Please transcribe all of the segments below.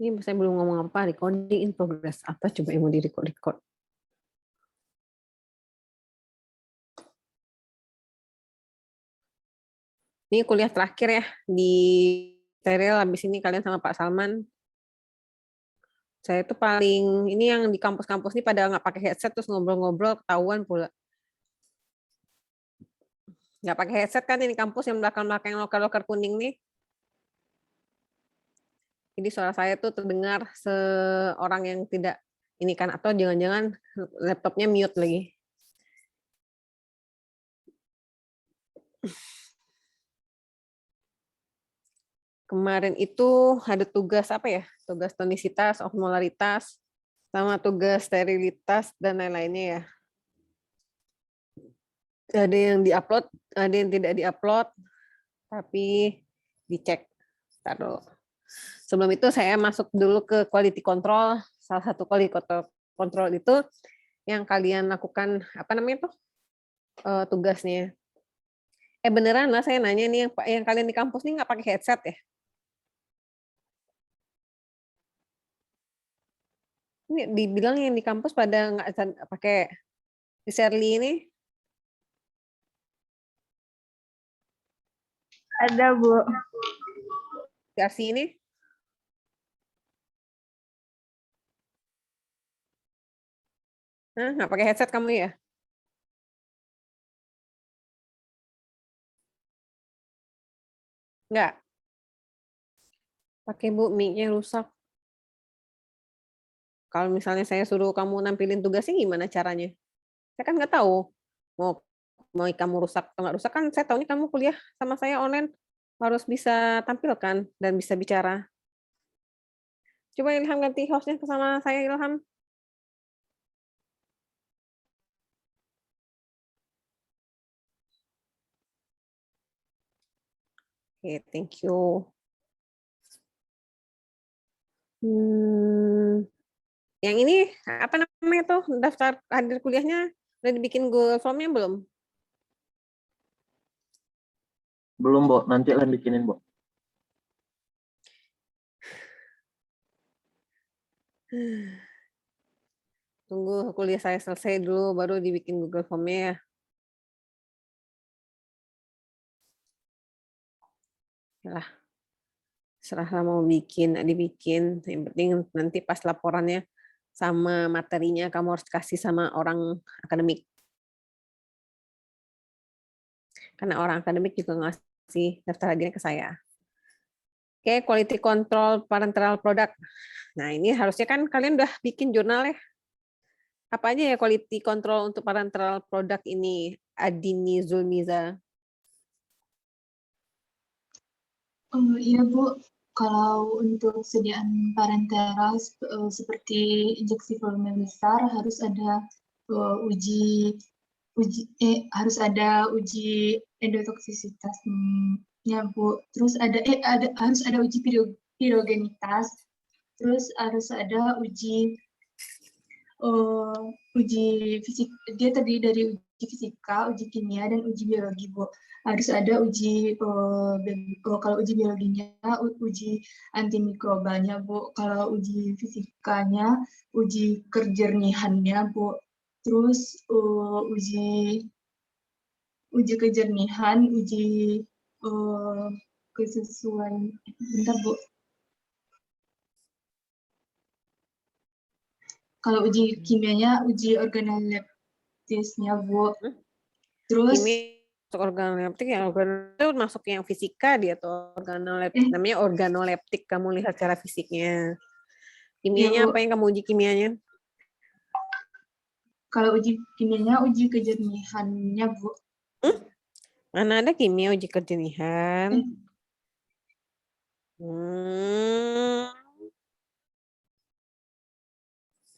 Ini saya belum ngomong apa, recording in progress. Apa coba yang mau di-record? Ini kuliah terakhir ya di steril. Habis ini kalian sama Pak Salman. Saya tuh paling ini yang di kampus-kampus ini pada nggak pakai headset terus ngobrol-ngobrol ketahuan pula. Nggak pakai headset kan ini kampus yang belakang-belakang yang loker-loker kuning nih. Jadi suara saya tuh terdengar seorang yang tidak ini kan, atau jangan-jangan laptopnya mute lagi. Kemarin itu ada tugas apa ya? Tugas tonisitas, osmolaritas, sama tugas sterilitas dan lain-lainnya ya. Ada yang diupload, ada yang tidak diupload, tapi dicek. Taruh. Sebelum itu saya masuk dulu ke quality control. Salah satu quality control itu yang kalian lakukan apa namanya tuh tugasnya. Beneran lah saya nanya nih yang kalian di kampus nih nggak pakai headset ya? Ini dibilang yang di kampus pada nggak pakai di Shirley ini. Ada, Bu. Di Arsi ini. Hah, nggak pakai headset kamu ya? Nggak. Pakai Bu, mic-nya rusak. Kalau misalnya saya suruh kamu nampilin tugasnya gimana caranya? Saya kan nggak tahu mau kamu rusak atau nggak rusak kan saya tahu nih kamu kuliah sama saya online harus bisa tampilkan dan bisa bicara. Coba Ilham ganti hostnya sama saya Ilham. Oke, thank you. Yang ini apa namanya tuh daftar hadir kuliahnya udah dibikin Google Form-nya belum? Belum, Bu. Nanti lah bikinin, Bu. Tunggu kuliah saya selesai dulu baru dibikin Google Form-nya ya. Yalah. Serahlah mau bikin, dibikin. Yang penting nanti pas laporannya sama materinya kamu harus kasih sama orang akademik. Karena orang akademik juga ngasih daftar hadirnya ke saya. Oke, quality control parenteral product. Nah, ini harusnya kan kalian udah bikin jurnal ya. Apa aja ya quality control untuk parenteral product ini, Adini Zulmiza? Iya, Bu. Kalau untuk sediaan parenteral seperti injeksi volume besar harus ada harus ada uji endotoksisitasnya, Bu. Terus harus ada uji pirogenitas. Terus harus ada uji fisik. Dia terdiri dari uji fisika, uji kimia, dan uji biologi, Bu. Harus ada uji kalau uji biologinya uji antimikrobalnya, Bu. Kalau uji fisikanya uji kejernihannya, Bu. Terus uji kejernihan, uji kesesuaian. Bentar, Bu. Kalau uji kimianya uji organoleptisnya, Bu. Terus masuk organoleptik, yang organoleptik itu masuk yang fisika dia tuh organoleptik, namanya organoleptik. Kamu lihat cara fisiknya. Kimianya ya, apa yang kamu uji kimianya? Kalau uji kimianya uji kejernihannya, Bu. Mana ada kimia uji kejernihan?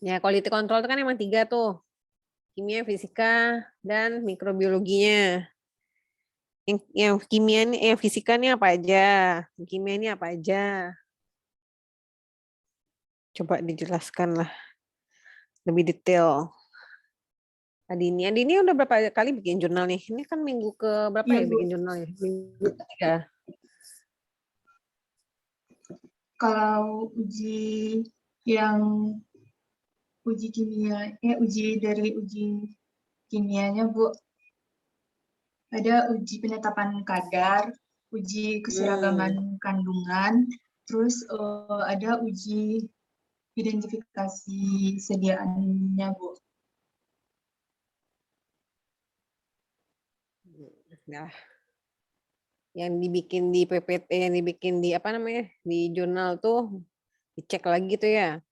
Ya, quality control itu kan emang 3 tuh. Kimia, fisika, dan mikrobiologinya. Yang kimia ini, yang fisika ini apa aja? Yang kimia ini apa aja? Coba dijelaskan lah lebih detail. Adini udah berapa kali bikin jurnal nih? Ini kan minggu ke berapa ya bikin jurnal ya? Minggu ketiga. Kalau yang uji kimianya Bu, ada uji penetapan kadar, uji keseragaman kandungan, terus ada uji identifikasi sediaannya Bu. Nah, yang dibikin di PPT, yang dibikin di apa namanya di jurnal tuh dicek lagi tuh ya.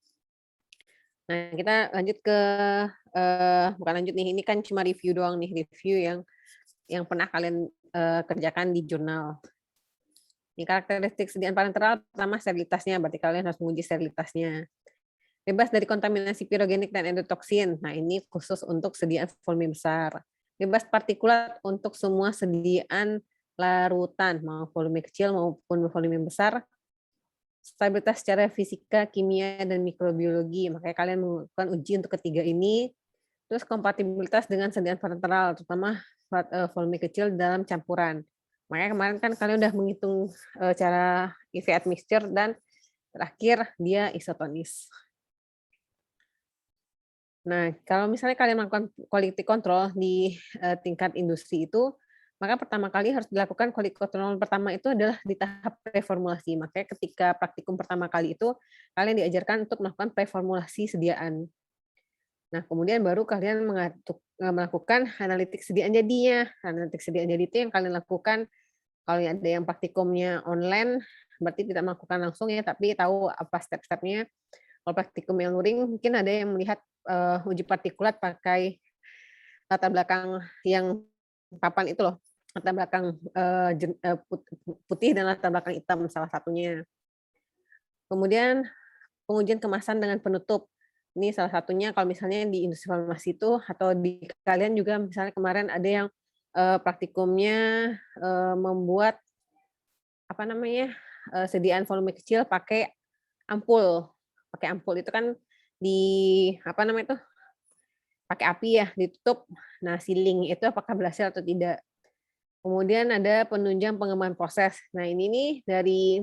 Nah, kita lanjut ke bukan lanjut nih, ini kan cuma review doang nih, review yang pernah kalian kerjakan di jurnal. Ini karakteristik sediaan parenteral, pertama sterilitasnya, berarti kalian harus menguji sterilitasnya. Bebas dari kontaminasi pirogenik dan endotoksin. Nah, ini khusus untuk sediaan volume besar. Bebas partikulat untuk semua sediaan larutan, mau volume kecil maupun volume besar. Stabilitas secara fisika, kimia, dan mikrobiologi. Makanya kalian melakukan uji untuk ketiga ini. Terus kompatibilitas dengan sediaan parenteral, terutama volume kecil dalam campuran. Makanya kemarin kan kalian udah menghitung cara EV admixture dan terakhir dia isotonis. Nah, kalau misalnya kalian melakukan quality control di tingkat industri itu, maka pertama kali harus dilakukan quality control pertama itu adalah di tahap preformulasi. Makanya ketika praktikum pertama kali itu, kalian diajarkan untuk melakukan preformulasi sediaan. Nah, kemudian baru kalian melakukan analitik sediaan jadinya. Analitik sediaan jadi itu yang kalian lakukan kalau ada yang praktikumnya online, berarti tidak melakukan langsung ya, tapi tahu apa step-stepnya. Kalau praktikum yang luring, mungkin ada yang melihat uji partikulat pakai latar belakang yang papan itu loh, latar belakang putih dan latar belakang hitam salah satunya. Kemudian pengujian kemasan dengan penutup. Ini salah satunya kalau misalnya di industri farmasi itu atau di kalian juga misalnya kemarin ada yang praktikumnya membuat apa namanya sediaan volume kecil pakai ampul. Pakai ampul itu kan di apa namanya itu pakai api ya ditutup. Nah, sealing itu apakah berhasil atau tidak? Kemudian ada penunjang pengembangan proses. Nah, ini nih dari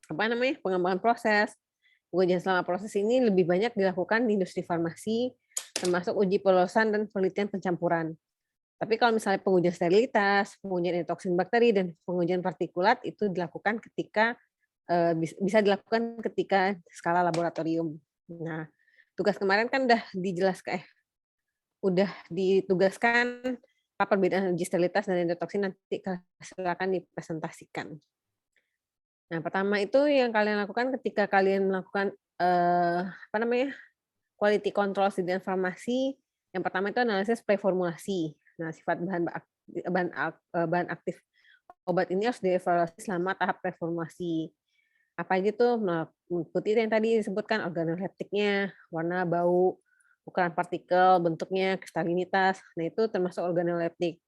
apa namanya pengembangan proses. Pengujian selama proses ini lebih banyak dilakukan di industri farmasi, termasuk uji polosan dan penelitian pencampuran. Tapi kalau misalnya pengujian sterilitas, pengujian toksin bakteri, dan pengujian partikulat itu dilakukan ketika bisa dilakukan ketika skala laboratorium. Nah, tugas kemarin kan udah ditugaskan apa perbedaan uji sterilitas dan endotoksin, nanti silakan dipresentasikan. Nah, pertama itu yang kalian lakukan ketika kalian melakukan apa namanya quality control sediaan farmasi, yang pertama itu analisis preformulasi. Nah, sifat bahan aktif obat ini harus dievaluasi selama tahap preformulasi. Apa aja tuh? Mengikuti yang tadi disebutkan organoleptiknya, warna, bau, ukuran partikel, bentuknya, kristalinitas. Nah, itu termasuk organoleptik.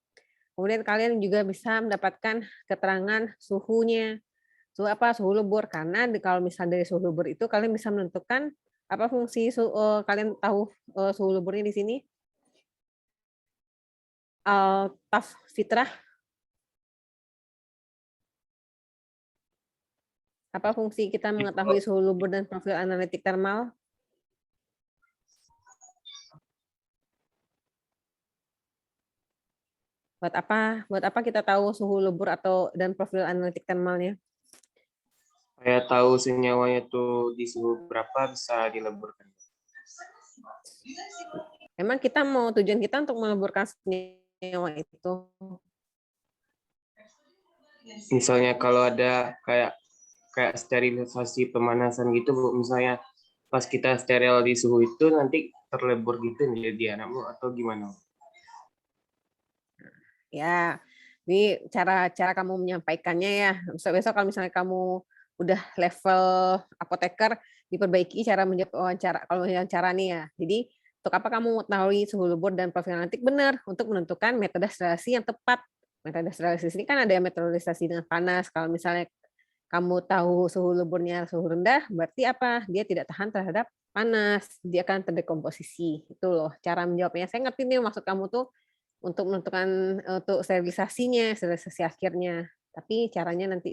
Kemudian kalian juga bisa mendapatkan keterangan suhunya. Suhu apa? Suhu lebur. Karena kalau misalnya dari suhu lebur itu kalian bisa menentukan apa fungsi kalian tahu suhu leburnya di sini? Altaf Fitrah. Apa fungsi kita mengetahui suhu lebur dan profil analitik termal? Buat apa? Buat apa kita tahu suhu lebur dan profil analitik termalnya? Saya tahu senyawanya tuh di suhu berapa bisa dileburkan. Emang tujuan kita untuk meleburkan senyawa itu? Misalnya kalau ada kayak sterilisasi pemanasan gitu, Bu, misalnya pas kita steril di suhu itu nanti terlebur gitu jadi anak, Bu, atau gimana? Ya, ini cara kamu menyampaikannya ya. Besok kalau misalnya kamu udah level apoteker, diperbaiki cara menjawab wawancara. Kalau wawancara nih ya. Jadi untuk apa kamu mengetahui suhu lebur dan profil analitik benar untuk menentukan metode sterilisasi yang tepat. Metode sterilisasi ini kan ada metode sterilisasi dengan panas. Kalau misalnya kamu tahu suhu leburnya suhu rendah, berarti apa? Dia tidak tahan terhadap panas, dia akan terdekomposisi. Itu loh cara menjawabnya. Saya ngerti nih maksud kamu tuh untuk menentukan untuk sterilisasi akhirnya. Tapi caranya nanti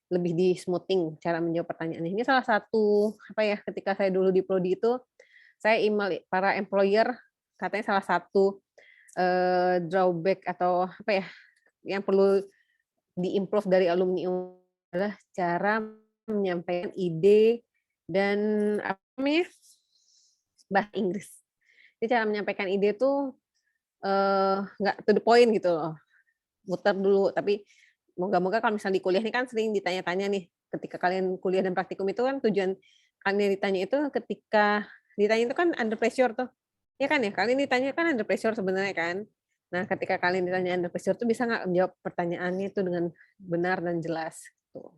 lebih di smoothing cara menjawab pertanyaan. Ini salah satu apa ya, ketika saya dulu di prodi itu saya email para employer, katanya salah satu drawback atau apa ya yang perlu diimprove dari alumni adalah cara menyampaikan ide dan apa namanya bahasa Inggris. Jadi cara menyampaikan ide tuh nggak to the point gitu loh, muter dulu. Tapi moga-moga kalau misalnya di kuliah ini kan sering ditanya-tanya nih, ketika kalian kuliah dan praktikum itu kan tujuan kalian ditanya itu ketika ditanya itu kan under pressure tuh, ya kan ya, kalian ditanya kan under pressure sebenarnya kan. Nah, ketika kalian ditanya under pressure tuh bisa nggak menjawab pertanyaannya itu dengan benar dan jelas. Tuh.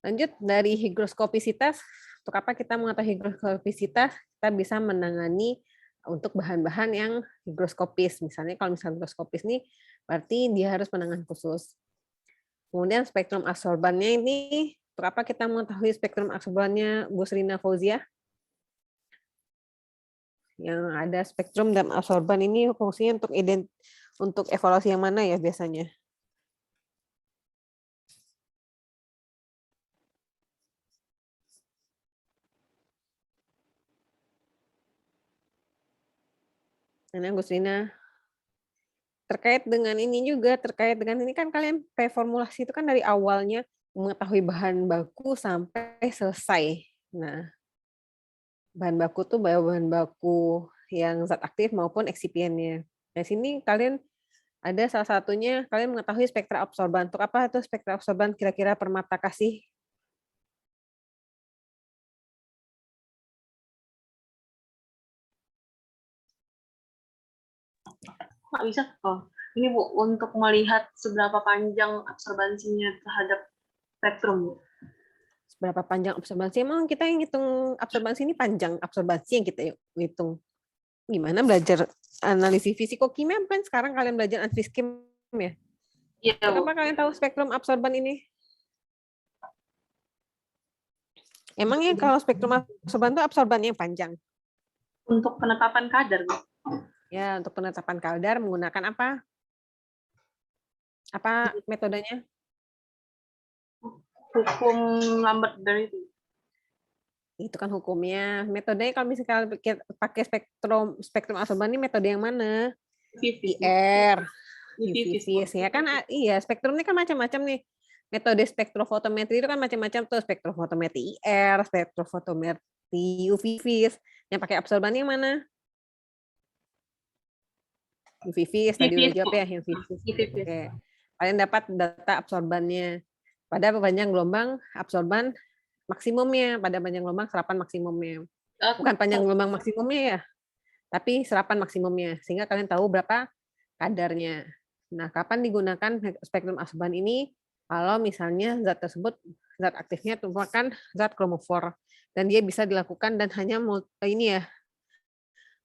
Lanjut dari higroskopisitas, untuk apa kita mengetahui higroskopisitas? Kita bisa menangani untuk bahan-bahan yang higroskopis. Misalnya kalau misalnya higroskopis nih, berarti dia harus penanganan khusus. Kemudian spektrum absorbannya ini, untuk apa kita mengetahui spektrum absorbannya Bu Srina Fauzia? Yang ada spektrum dan absorban ini fungsinya untuk evaluasi yang mana ya biasanya? Nah, Bu Srina, terkait dengan ini juga, terkait dengan ini kan kalian formulasi itu kan dari awalnya mengetahui bahan baku sampai selesai. Nah, bahan baku tuh bahan baku yang zat aktif maupun excipientnya. Nah, sini kalian ada salah satunya kalian mengetahui spektra absorban. Untuk apa itu spektra absorban kira-kira Permata kasih? Nggak bisa. Oh, ini Bu, untuk melihat seberapa panjang absorbansinya terhadap spektrum, Bu. Seberapa panjang absorbansi? Emang kita yang hitung absorbansi ini panjang absorbansi yang kita hitung. Gimana belajar analisis fisikokimia bukan sekarang kalian belajar analisis kim ya? Iya, Bu. Kenapa kalian tahu spektrum absorban ini? Emangnya kalau spektrum absorban itu absorbannya yang panjang? Untuk penetapan kadar, Bu. Ya, untuk penetapan kadar menggunakan apa? Apa metodenya? Hukum Lambert dari itu. Itu kan hukumnya. Metodenya kalau misalnya pakai spektrum absorban ini metode yang mana? IR, UV-Vis. Ya kan iya, spektrum ini kan macam-macam nih. Metode spektrofotometri itu kan macam-macam tuh, spektrofotometri IR, spektrofotometri UV-Vis. Yang pakai absorban yang mana? UV-Vis tadi udah jawab ya, UV-Vis. Oke. Kalian dapat data absorbannya. Pada panjang gelombang absorban maksimumnya, pada panjang gelombang serapan maksimumnya. Bukan panjang gelombang maksimumnya ya, tapi serapan maksimumnya. Sehingga kalian tahu berapa kadarnya. Nah, kapan digunakan spektrum absorban ini? Kalau misalnya zat tersebut, zat aktifnya merupakan zat kromofor. Dan dia bisa dilakukan dan hanya ini ya,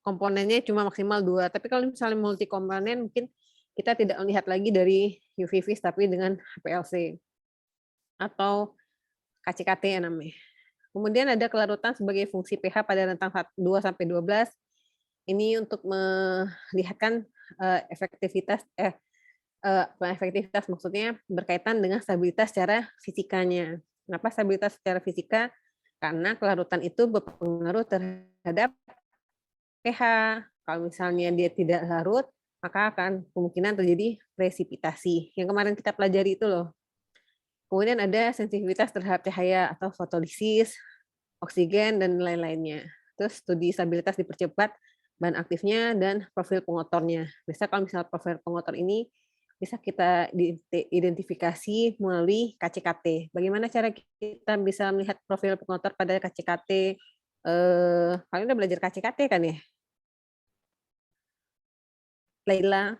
komponennya cuma maksimal 2. Tapi kalau misalnya multi komponen, mungkin kita tidak melihat lagi dari UV-Vis, tapi dengan HPLC. Atau KCKT ya namanya. Kemudian ada kelarutan sebagai fungsi pH pada rentang 2-12. Ini untuk melihatkan efektivitas maksudnya berkaitan dengan stabilitas secara fisikanya. Kenapa stabilitas secara fisika? Karena kelarutan itu berpengaruh terhadap pH. Kalau misalnya dia tidak larut, maka akan kemungkinan terjadi presipitasi. Yang kemarin kita pelajari itu loh. Kemudian ada sensitivitas terhadap cahaya atau fotolisis, oksigen, dan lain-lainnya. Terus studi stabilitas dipercepat, bahan aktifnya, dan profil pengotornya. Biasa kalau misalnya profil pengotor ini bisa kita identifikasi melalui KCKT. Bagaimana cara kita bisa melihat profil pengotor pada KCKT? Kalian udah belajar KCKT kan ya? Laila?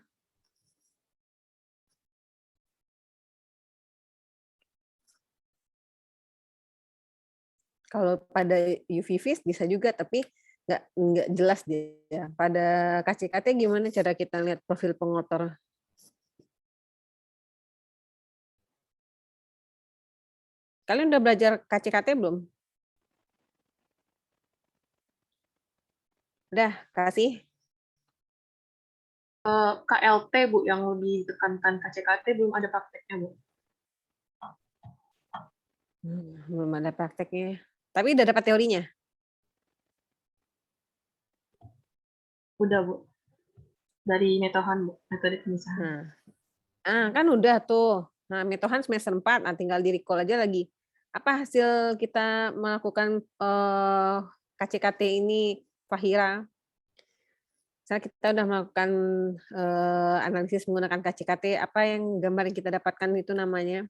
Kalau pada UV-Vis bisa juga, tapi nggak jelas dia. Pada KCKT gimana cara kita lihat profil pengotor? Kalian udah belajar KCKT belum? Udah, kasih. KLT, Bu, yang lebih ditekankan KCKT belum ada prakteknya, Bu. Belum ada prakteknya. Tapi udah dapat teorinya. Udah, Bu. Dari metohan, Bu. Metode pemisahan. Kan udah tuh. Nah, metohan semester 4, nah tinggal di recall aja lagi. Apa hasil kita melakukan KCKT ini, Fahira? Misalnya kita udah melakukan analisis menggunakan KCKT, apa yang gambar yang kita dapatkan itu namanya?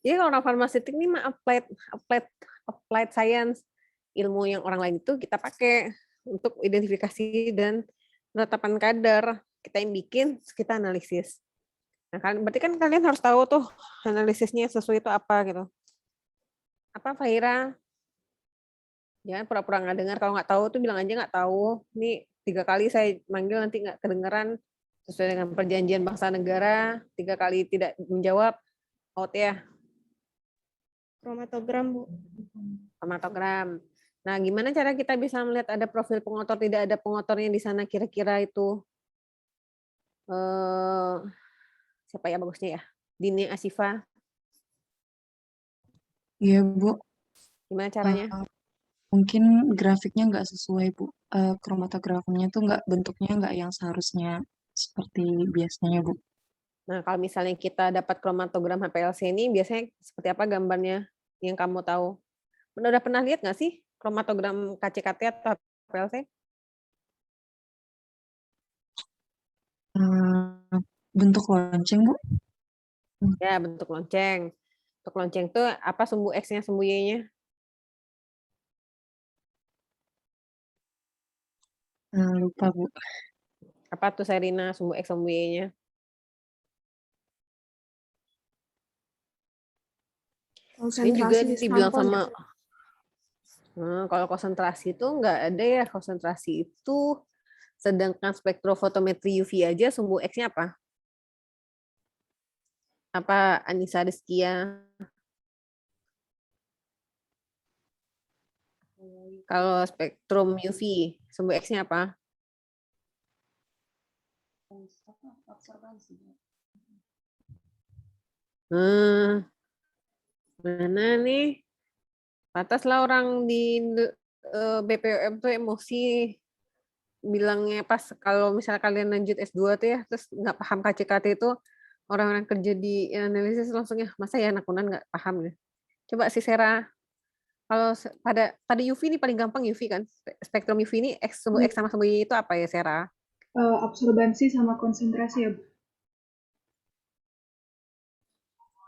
Jadi kalau orang farmaseutik ini mah applied science, ilmu yang orang lain itu kita pakai untuk identifikasi dan penetapan kadar. Kita yang bikin, kita analisis. Nah, berarti kan kalian harus tahu tuh analisisnya sesuai itu apa gitu. Apa, Fahira? Jangan pura-pura nggak dengar. Kalau nggak tahu tuh bilang aja nggak tahu. Ini 3 kali saya manggil nanti nggak kedengeran sesuai dengan perjanjian bangsa negara. 3 kali tidak menjawab, out ya. Kromatogram, Bu. Kromatogram. Nah, gimana cara kita bisa melihat ada profil pengotor, tidak ada pengotornya di sana kira-kira itu? Siapa ya bagusnya ya? Dini Asifa. Iya, Bu. Gimana caranya? Mungkin grafiknya nggak sesuai, Bu. Kromatogramnya tuh bentuknya nggak yang seharusnya seperti biasanya, Bu. Nah, kalau misalnya kita dapat kromatogram HPLC ini, biasanya seperti apa gambarnya yang kamu tahu? Udah pernah lihat nggak sih kromatogram KCKT atau HPLC? Bentuk lonceng, Bu. Ya, bentuk lonceng. Bentuk lonceng itu apa sumbu X-nya, sumbu Y-nya? Lupa, Bu. Apa tuh, Serina, sumbu X, sumbu Y-nya? Ini juga dibilang sama, kalau konsentrasi itu nggak ada ya, konsentrasi itu, sedangkan spektrofotometri UV aja sumbu X-nya apa? Apa, Anissa Rizkia? Kalau spektrum UV, sumbu X-nya apa? Mana nih? Pantaslah orang di BPOM tuh emosi bilangnya pas kalau misalnya kalian lanjut S2 tuh ya, terus nggak paham KCKT itu, orang-orang kerja di analisis langsungnya, masa ya anak Unan nggak paham ya? Coba si Sera, kalau pada UV ini paling gampang UV kan, spektrum UV ini sumbu X sama sumbu Y itu apa ya, Sera? Absorbansi sama konsentrasi ya, Bu.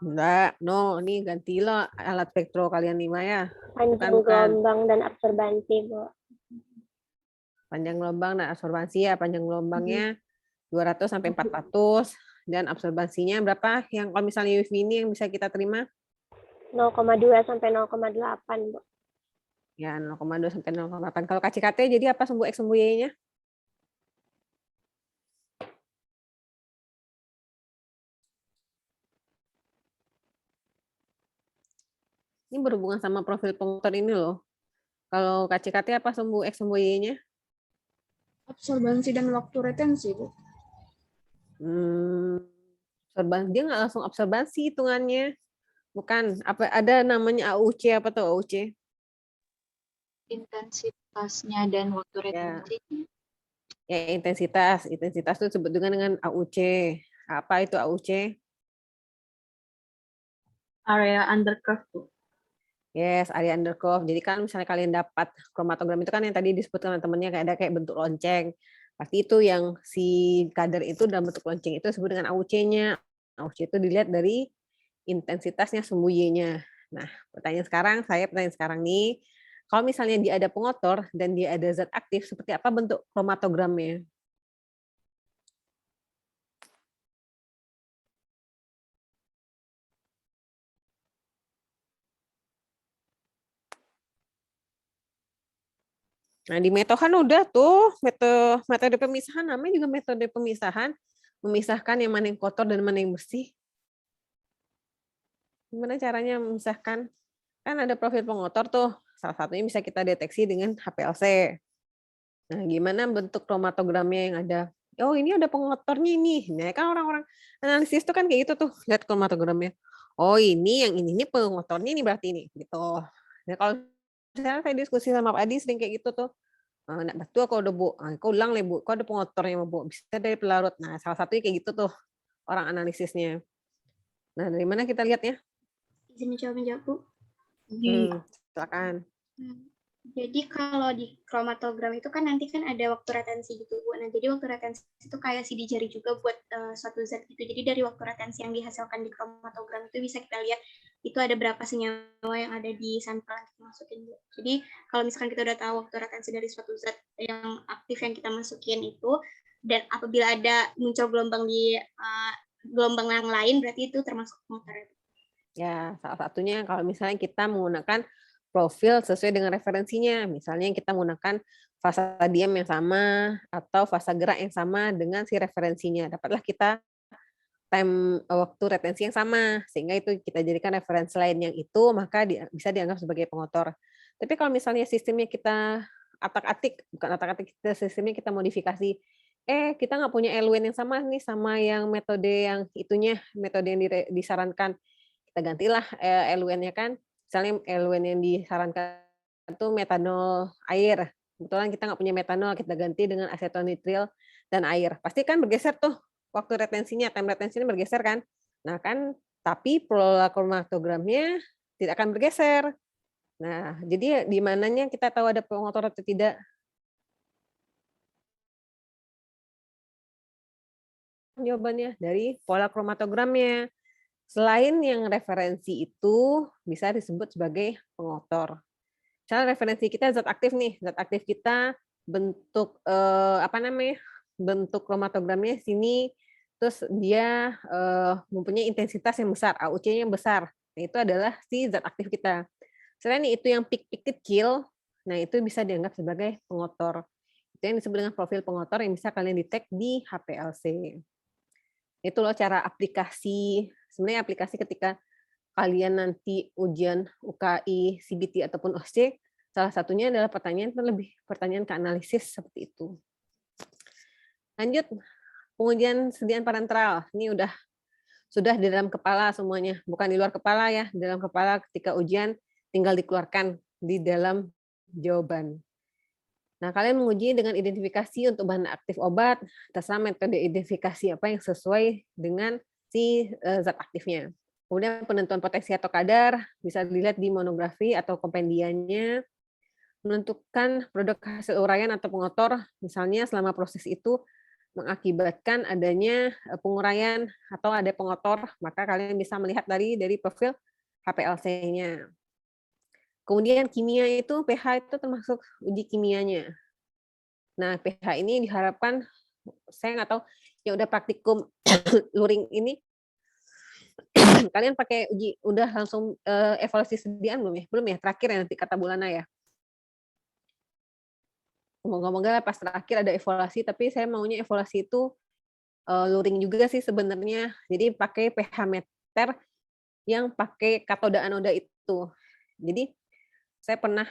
Enggak, no, ini ganti lo alat spektro kalian 5 ya. Panjang Bukan. gelombang dan absorbansi, Bu. Panjang gelombang dan absorbansi ya, panjang gelombangnya 200 sampai 400 dan absorbansinya berapa? Yang kalau misalnya UV ini yang bisa kita terima? 0,2 sampai 0,8, Bu. Ya, 0,2 sampai 0,8. Kalau KCKT jadi apa sumbu X sumbu Y-nya? Ini berhubungan sama profil pengotor ini loh. Kalau KCKT apa sumbu X sumbu Y-nya? Absorbansi dan waktu retensi, Bu. Dia nggak langsung absorbansi hitungannya. Bukan, apa ada namanya AUC, apa tuh AUC? Intensitasnya dan waktu retensi. Ya, intensitas itu disebut dengan AUC. Apa itu AUC? Area under curve, Bu. Yes, area under curve. Jadi kan misalnya kalian dapat kromatogram itu kan yang tadi disebutkan teman-temannya kayak ada kayak bentuk lonceng. Pasti itu yang si kadar itu dalam bentuk lonceng itu disebut dengan AUC-nya. AUC itu dilihat dari intensitasnya sumbu Y-nya. Nah, pertanyaan sekarang nih, kalau misalnya dia ada pengotor dan dia ada zat aktif, seperti apa bentuk kromatogramnya? Nah, di metohan udah tuh, metode pemisahan, namanya juga metode pemisahan, memisahkan yang mana yang kotor dan mana yang bersih. Gimana caranya memisahkan? Kan ada profil pengotor tuh, salah satunya bisa kita deteksi dengan HPLC. Nah, gimana bentuk kromatogramnya yang ada? Oh, ini ada pengotornya ini. Nah, kan orang-orang analisis itu kan kayak gitu tuh, lihat kromatogramnya. Oh, ini yang ini pengotornya ini berarti ini gitu. Nah, kalau misalnya saya diskusi sama Pak Adi sering kayak gitu tuh. Nak betul kok udah Bu. Kau ulang nih Bu, kok ada pengotornya Bu. Bisa dari pelarut. Nah, salah satunya kayak gitu tuh orang analisisnya. Nah, dari mana kita lihat ya? Izin menjawab, Bu. Silakan. Jadi kalau di kromatogram itu kan nanti kan ada waktu retensi gitu, Bu. Nah, jadi waktu retensi itu kayak sidik jari juga buat suatu zat gitu. Jadi dari waktu retensi yang dihasilkan di kromatogram itu bisa kita lihat itu ada berapa senyawa yang ada di sampel yang kita masukin, Bu. Jadi kalau misalkan kita udah tahu waktu retensi dari suatu zat yang aktif yang kita masukin itu, dan apabila ada muncul gelombang di gelombang yang lain, berarti itu termasuk pengotor. Ya, salah satunya kalau misalnya kita menggunakan profil sesuai dengan referensinya. Misalnya kita menggunakan fasa diam yang sama atau fasa gerak yang sama dengan si referensinya. Dapatlah kita time waktu retensi yang sama, sehingga itu kita jadikan referensi lain yang itu, maka bisa dianggap sebagai pengotor. Tapi kalau misalnya sistemnya kita atak-atik, bukan atak-atik, sistemnya kita modifikasi, kita nggak punya LWN yang sama nih sama yang metode yang itunya, metode yang disarankan, kita gantilah LWN-nya kan, misalnya LWN yang disarankan itu metanol air, kebetulan kita nggak punya metanol, kita ganti dengan asetonitril dan air, pasti kan bergeser tuh waktu retensinya, time retensinya bergeser kan. Nah kan, tapi pola kromatogramnya tidak akan bergeser. Nah, jadi di mananya kita tahu ada pengotor atau tidak? Jawabannya dari pola kromatogramnya. Selain yang referensi itu bisa disebut sebagai pengotor. Misalnya referensi kita zat aktif nih, zat aktif kita bentuk bentuk kromatogramnya sini, terus dia mempunyai intensitas yang besar, AUC-nya yang besar. Nah, itu adalah si zat aktif kita. Selain itu yang pik-pik kecil, nah itu bisa dianggap sebagai pengotor. Itu yang disebut dengan profil pengotor yang bisa kalian detect di HPLC. Itu loh cara aplikasi. Sebenarnya aplikasi ketika kalian nanti ujian UKI, CBT ataupun OSCE, salah satunya adalah pertanyaan ke analisis seperti itu. Lanjut, pengujian sediaan parenteral. Ini sudah di dalam kepala semuanya, bukan di luar kepala ya. Di dalam kepala ketika ujian tinggal dikeluarkan di dalam jawaban. Nah, kalian menguji dengan identifikasi untuk bahan aktif obat, terserah metode identifikasi apa yang sesuai dengan si zat aktifnya. Kemudian penentuan potensi atau kadar bisa dilihat di monografi atau kompendianya. Menentukan produk hasil uraian atau pengotor, misalnya selama proses itu mengakibatkan adanya penguraian atau ada pengotor, maka kalian bisa melihat dari profil HPLC-nya. Kemudian kimia itu, pH itu termasuk uji kimianya. Nah, pH ini diharapkan, saya nggak tahu, yang udah praktikum luring ini, kalian pakai uji, udah langsung evaluasi sediaan belum ya? Belum ya, terakhir ya nanti kata Bulana ya. Moga-moga pas terakhir ada evaluasi, tapi saya maunya evaluasi itu luring juga sih sebenarnya. Jadi pakai pH meter yang pakai katoda anoda itu. Jadi saya pernah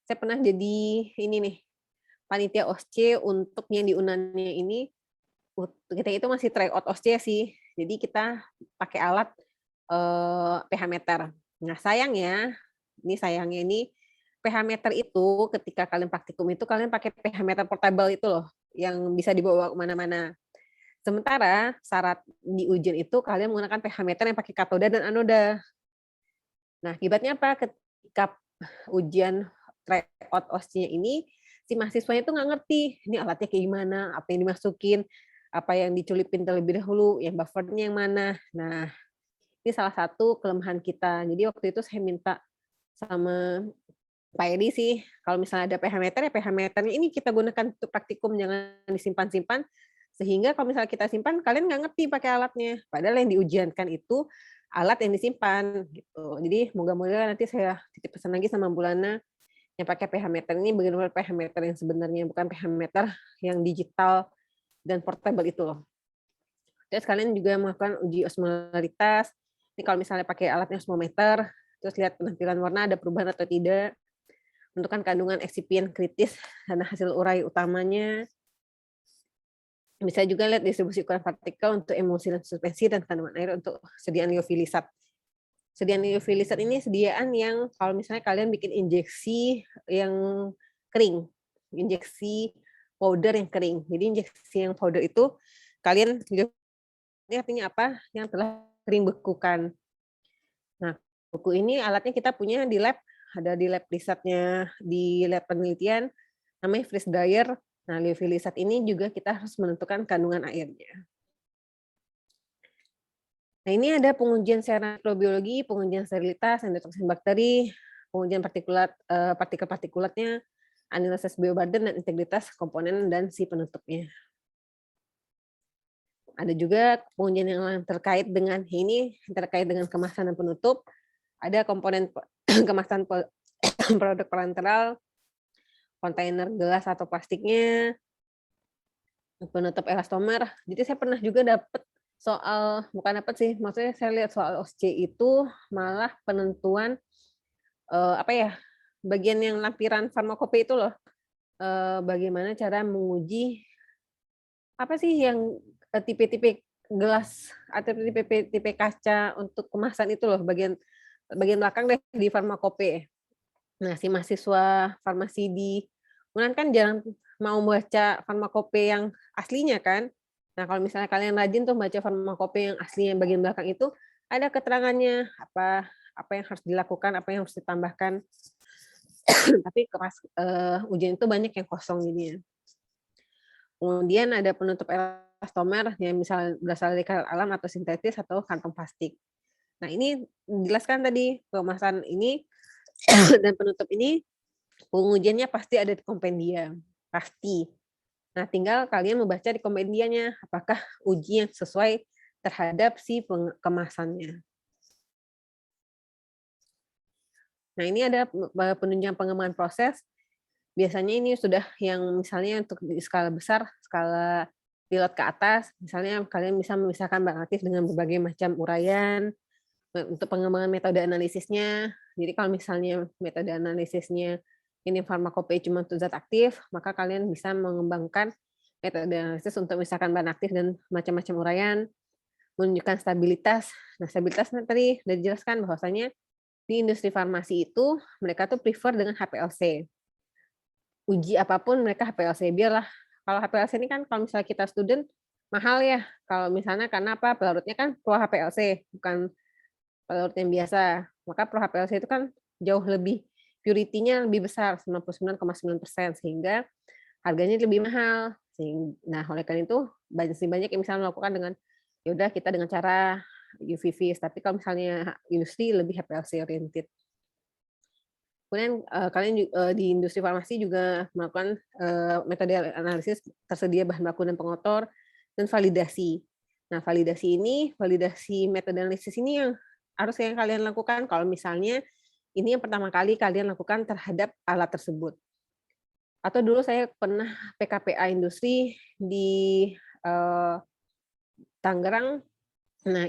saya pernah jadi ini nih, panitia OSCE untuk yang di UNAN-nya ini. Kita itu masih tryout OSCE sih. Jadi kita pakai alat pH meter. Nah, sayangnya ini pH meter itu ketika kalian praktikum itu kalian pakai pH meter portable itu loh, yang bisa dibawa kemana-mana. Sementara syarat di ujian itu kalian menggunakan pH meter yang pakai katoda dan anoda. Nah, akibatnya apa? Ketika ujian tryout OSCE-nya ini, si mahasiswanya itu nggak ngerti, ini alatnya kayak gimana, apa yang dimasukin, apa yang diculipin terlebih dahulu, yang buffernya yang mana. Nah, ini salah satu kelemahan kita. Jadi waktu itu saya minta sama Pak Edi sih, kalau misalnya ada pH meter, ya pH meternya ini kita gunakan untuk praktikum, jangan disimpan-simpan, sehingga kalau misalnya kita simpan, kalian nggak ngerti pakai alatnya. Padahal yang diujiankan itu alat yang disimpan. Gitu. Jadi moga-moga nanti saya titip pesan lagi sama Bulana, yang pakai pH meter ini benar-benar pH meter yang sebenarnya, bukan pH meter yang digital dan portable itu loh. Terus kalian juga melakukan uji osmolaritas. Ini kalau misalnya pakai alatnya osmometer, terus lihat penampilan warna ada perubahan atau tidak, menentukan kandungan eksipien kritis dan hasil urai utamanya. Bisa juga lihat distribusi ukuran partikel untuk emulsi dan suspensi dan kandungan air untuk sediaan liofilisit. Sediaan liofilisit ini sediaan yang kalau misalnya kalian bikin injeksi yang kering, injeksi powder yang kering. Jadi injeksi yang powder itu kalian, ini artinya apa? Yang telah kering bekukan. Nah, beku ini alatnya kita punya di lab, ada di lab risetnya, di lab penelitian, namanya freeze dryer. Nah, liofilisit ini juga kita harus menentukan kandungan airnya. Nah, ini ada pengujian secara mikrobiologi, pengujian sterilitas, endotoxin bakteri, pengujian partikel-partikulatnya, analisis bioburden dan integritas komponen dan si penutupnya. Ada juga pengujian yang lain terkait dengan ini, terkait dengan kemasan dan penutup. Ada komponen kemasan produk parenteral, kontainer gelas atau plastiknya, penutup elastomer. Jadi saya pernah juga dapat soal, bukan dapat sih, maksudnya saya lihat soal OSCE itu malah penentuan bagian yang lampiran farmakope itu loh, bagaimana cara menguji apa sih yang tipe-tipe gelas atau tipe kaca untuk kemasan itu loh, bagian belakang deh di farmakope. Nah, si mahasiswa farmasi di UNAN kan jarang mau baca farmakope yang aslinya kan. Nah, kalau misalnya kalian rajin tuh baca farmakope yang aslinya bagian belakang itu, ada keterangannya apa yang harus dilakukan, apa yang harus ditambahkan. Tapi ujian itu banyak yang kosong jadinya. Kemudian ada penutup elastomer yang misal berasal dari karet alam atau sintetis atau kantong plastik. Nah, ini dijelaskan tadi kemasan ini dan penutup ini pengujiannya pasti ada di kompendia, pasti. Nah, tinggal kalian membaca di kompendianya apakah uji yang sesuai terhadap si kemasannya. Nah, ini ada penunjang pengembangan proses. Biasanya ini sudah yang misalnya untuk di skala besar, skala pilot ke atas, misalnya kalian bisa memisahkan bahan aktif dengan berbagai macam uraian. Untuk pengembangan metode analisisnya, jadi kalau misalnya metode analisisnya ini farmakope cuma untuk zat aktif, maka kalian bisa mengembangkan metode analisis untuk misalkan bahan aktif dan macam-macam uraian, menunjukkan stabilitas. Nah, stabilitas tadi sudah dijelaskan bahwasanya di industri farmasi itu mereka tuh prefer dengan HPLC. Uji apapun mereka HPLC, biarlah kalau HPLC ini kan kalau misalnya kita student mahal ya, kalau misalnya karena apa, pelarutnya kan pro HPLC, bukan pelarut yang biasa, maka pro HPLC itu kan jauh lebih, purity-nya lebih besar, 99,9%, sehingga harganya lebih mahal. Nah, oleh karena itu banyak yang misalnya melakukan dengan ya udah kita dengan cara UV-vis, tapi kalau misalnya industri lebih HPLC oriented. Kemudian kalian di industri farmasi juga melakukan metode analisis tersedia bahan baku dan pengotor dan validasi. Nah, validasi metode analisis ini yang harus yang kalian lakukan kalau misalnya ini yang pertama kali kalian lakukan terhadap alat tersebut. Atau dulu saya pernah PKPA industri di Tangerang. Nah,